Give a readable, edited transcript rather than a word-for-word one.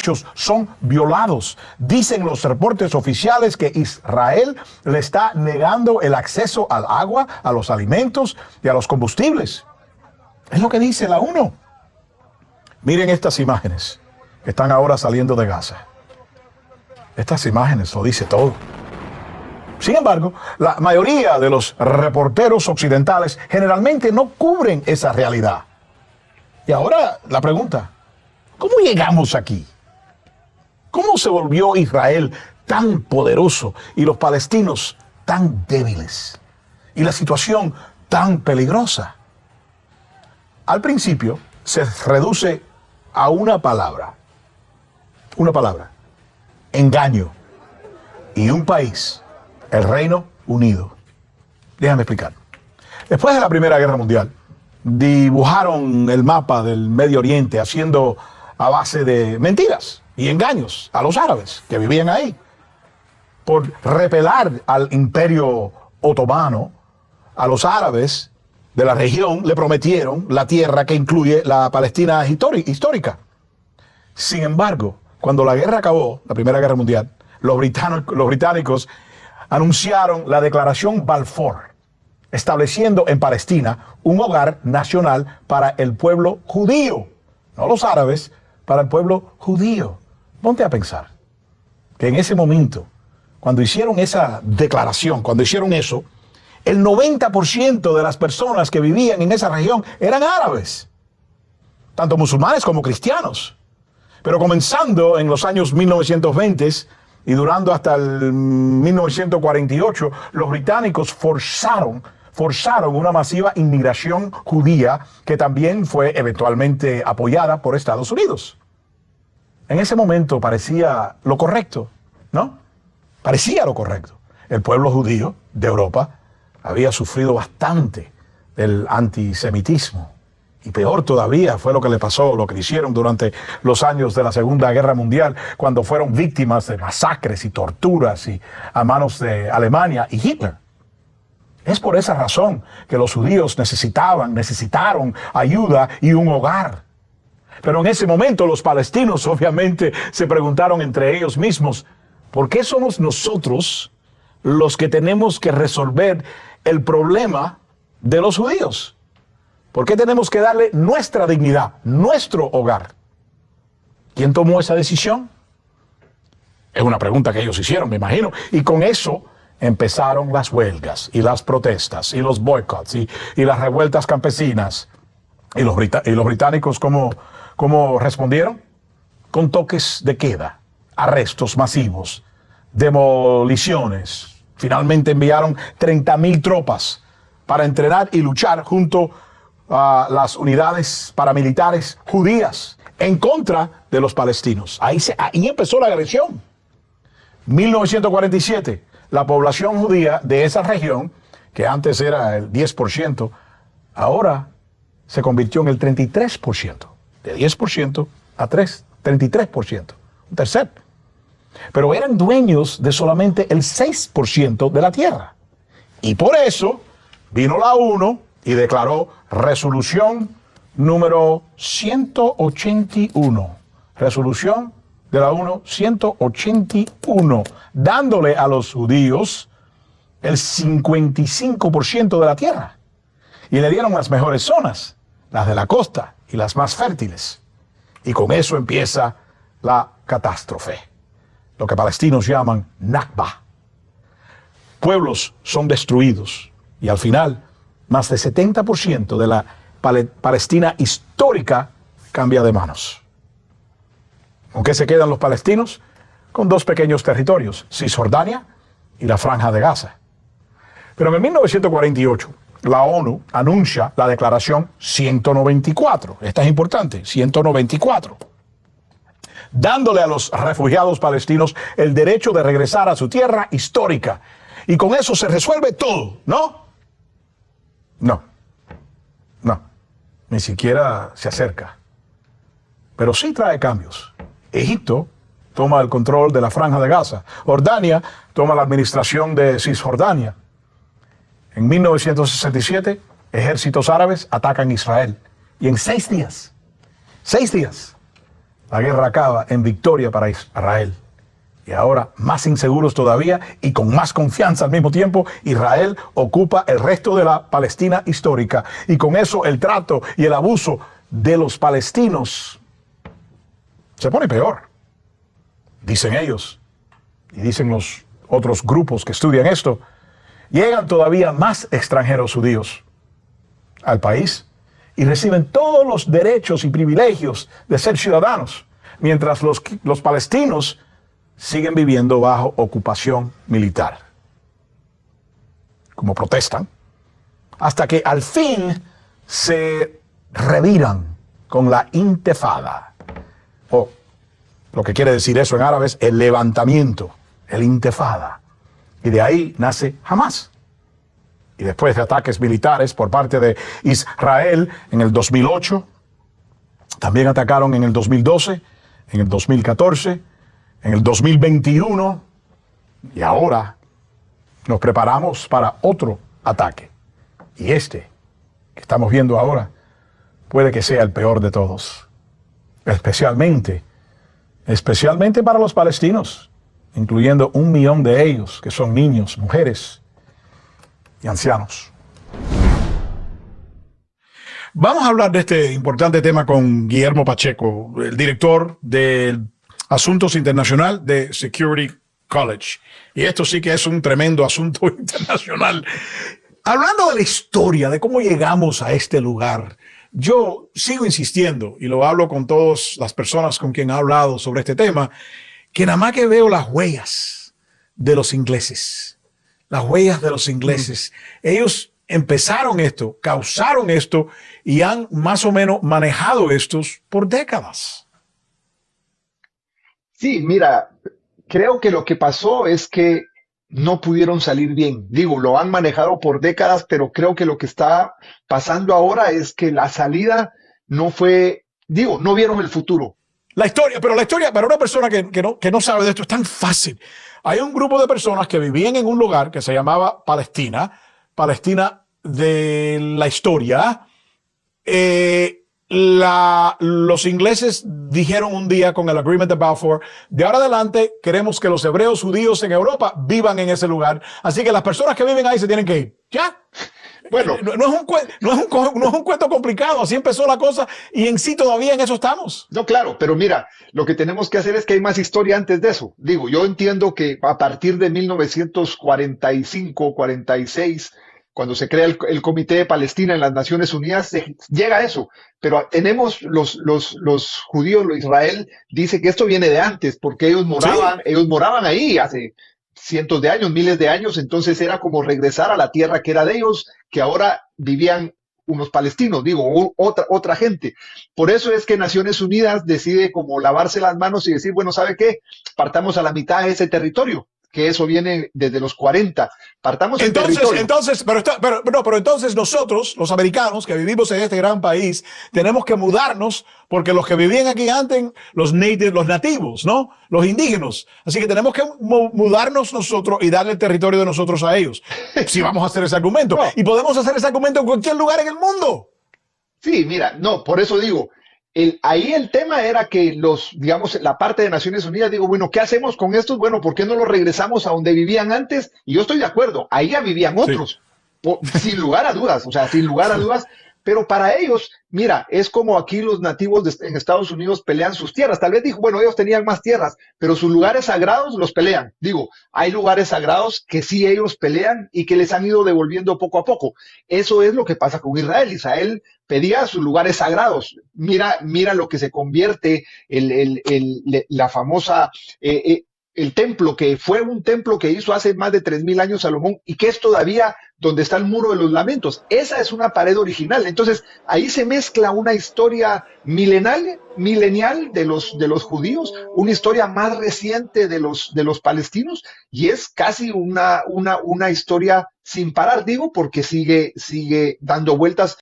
derechos son violados. Dicen los reportes oficiales que Israel le está negando el acceso al agua, a los alimentos y a los combustibles. Es lo que dice la ONU. Miren estas imágenes que están ahora saliendo de Gaza. Estas imágenes lo dice todo. Sin embargo, la mayoría de los reporteros occidentales generalmente no cubren esa realidad. Y ahora la pregunta, ¿cómo llegamos aquí? ¿Cómo se volvió Israel tan poderoso y los palestinos tan débiles? Y la situación tan peligrosa. Al principio se reduce a una palabra, engaño, y un país, el Reino Unido. Déjame explicar. Después de la Primera Guerra Mundial, dibujaron el mapa del Medio Oriente haciendo a base de mentiras y engaños a los árabes que vivían ahí. Por repelar al Imperio Otomano, a los árabes de la región le prometieron la tierra que incluye la Palestina histórica. Sin embargo, cuando la guerra acabó, la Primera Guerra Mundial, los británicos anunciaron la Declaración Balfour, estableciendo en Palestina un hogar nacional para el pueblo judío, no los árabes, para el pueblo judío. Ponte a pensar que en ese momento, cuando hicieron esa declaración, cuando hicieron eso, el 90% de las personas que vivían en esa región eran árabes, tanto musulmanes como cristianos. Pero comenzando en los años 1920 y durando hasta el 1948, los británicos forzaron una masiva inmigración judía que también fue eventualmente apoyada por Estados Unidos. En ese momento parecía lo correcto, ¿no? Parecía lo correcto. El pueblo judío de Europa había sufrido bastante del antisemitismo. Y peor todavía fue lo que le pasó, lo que hicieron durante los años de la Segunda Guerra Mundial, cuando fueron víctimas de masacres y torturas a manos de Alemania y Hitler. Es por esa razón que los judíos necesitaron ayuda y un hogar. Pero en ese momento los palestinos obviamente se preguntaron entre ellos mismos, ¿por qué somos nosotros los que tenemos que resolver el problema de los judíos? ¿Por qué tenemos que darle nuestra dignidad, nuestro hogar? ¿Quién tomó esa decisión? Es una pregunta que ellos hicieron, me imagino. Y con eso empezaron las huelgas y las protestas y los boicots y las revueltas campesinas. ¿Y los británicos cómo respondieron? Con toques de queda, arrestos masivos, demoliciones. Finalmente enviaron 30.000 tropas para entrenar y luchar junto a las unidades paramilitares judías en contra de los palestinos. Ahí empezó la agresión. 1947, la población judía de esa región, que antes era el 10%, ahora se convirtió en el 33%. De 10% a 33%. Un tercer. Pero eran dueños de solamente el 6% de la tierra. Y por eso vino la ONU y declaró resolución número 181. Resolución de la ONU 181, dándole a los judíos el 55% de la tierra. Y le dieron las mejores zonas, las de la costa y las más fértiles. Y con eso empieza la catástrofe, lo que palestinos llaman Nakba. Pueblos son destruidos y al final más del 70% de la Palestina histórica cambia de manos. ¿Con qué se quedan los palestinos? Con dos pequeños territorios, Cisjordania y la Franja de Gaza. Pero en 1948, la ONU anuncia la Declaración 194. Esta es importante, 194. Dándole a los refugiados palestinos el derecho de regresar a su tierra histórica. Y con eso se resuelve todo, ¿no? No. Ni siquiera se acerca. Pero sí trae cambios. Egipto toma el control de la Franja de Gaza. Jordania toma la administración de Cisjordania. En 1967, ejércitos árabes atacan Israel. Y en 6 días, La guerra acaba en victoria para Israel. Y ahora, más inseguros todavía y con más confianza al mismo tiempo, Israel ocupa el resto de la Palestina histórica. Y con eso el trato y el abuso de los palestinos se pone peor. Dicen ellos, y dicen los otros grupos que estudian esto, llegan todavía más extranjeros judíos al país y reciben todos los derechos y privilegios de ser ciudadanos, mientras los palestinos siguen viviendo bajo ocupación militar. Como protestan, hasta que al fin se reviran con la intifada, o lo que quiere decir eso en árabe es el levantamiento, el intifada. Y de ahí nace Hamas. Y después de ataques militares por parte de Israel en el 2008, también atacaron en el 2012, en el 2014, en el 2021, y ahora nos preparamos para otro ataque. Y este que estamos viendo ahora puede que sea el peor de todos, especialmente para los palestinos, incluyendo 1 millón de ellos que son niños, mujeres y ancianos. Vamos a hablar de este importante tema con Guillermo Pacheco, el director de Asuntos Internacional de Security College. Y esto sí que es un tremendo asunto internacional. Hablando de la historia, de cómo llegamos a este lugar, yo sigo insistiendo, y lo hablo con todas las personas con quien he hablado sobre este tema, que nada más que veo las huellas de los ingleses. Las huellas de los ingleses. Ellos empezaron esto, causaron esto y han más o menos manejado estos por décadas. Sí, mira, creo que lo que pasó es que no pudieron salir bien. Digo, lo han manejado por décadas, pero creo que lo que está pasando ahora es que la salida no fue, digo, no vieron el futuro. La historia para una persona que no sabe de esto es tan fácil. Hay un grupo de personas que vivían en un lugar que se llamaba Palestina de la historia. Los ingleses dijeron un día con el Agreement de Balfour, de ahora adelante queremos que los hebreos judíos en Europa vivan en ese lugar, así que las personas que viven ahí se tienen que ir. ¿Ya? Bueno, No es un cuento complicado, así empezó la cosa y en sí todavía en eso estamos. no, claro, pero mira, lo que tenemos que hacer es que hay más historia antes de eso. Digo, yo entiendo que a partir de 1945, 46, cuando se crea el Comité de Palestina en las Naciones Unidas, se llega a eso. Pero tenemos los judíos, Israel dice que esto viene de antes, porque Sí, ellos moraban ahí hace cientos de años, miles de años, entonces era como regresar a la tierra que era de ellos, que ahora vivían unos palestinos, digo, otra gente. Por eso es que Naciones Unidas decide como lavarse las manos y decir, bueno, ¿sabe qué? Partamos a la mitad de ese territorio, que eso viene desde los 40. Partamos el territorio. pero entonces nosotros, los americanos que vivimos en este gran país, tenemos que mudarnos porque los que vivían aquí antes, los nativos, ¿no? Los indígenas. Así que tenemos que mudarnos nosotros y darle el territorio de nosotros a ellos. Si vamos a hacer ese argumento. No, Y podemos hacer ese argumento en cualquier lugar en el mundo. sí, mira, no, por eso digo, ahí el tema era que digamos, la parte de Naciones Unidas, digo, bueno, ¿qué hacemos con estos? Bueno, ¿por qué no los regresamos a donde vivían antes? Y yo estoy de acuerdo, ahí ya vivían Sí. otros, sin lugar a dudas, o sea, sin lugar a dudas, pero para ellos, mira, es como aquí los nativos en Estados Unidos pelean sus tierras. Tal vez dijo, bueno, ellos tenían más tierras, pero sus lugares sagrados los pelean. Digo, hay lugares sagrados que sí ellos pelean y que les han ido devolviendo poco a poco. Eso es lo que pasa con Israel. Israel pedía sus lugares sagrados. Mira lo que se convierte la famosa el templo, que fue un templo que hizo hace más de 3000 años Salomón y que es todavía donde está el muro de los lamentos. Esa es una pared original. Entonces, ahí se mezcla una historia milenial de los judíos, una historia más reciente de los palestinos, y es casi una historia sin parar, digo, porque sigue dando vueltas.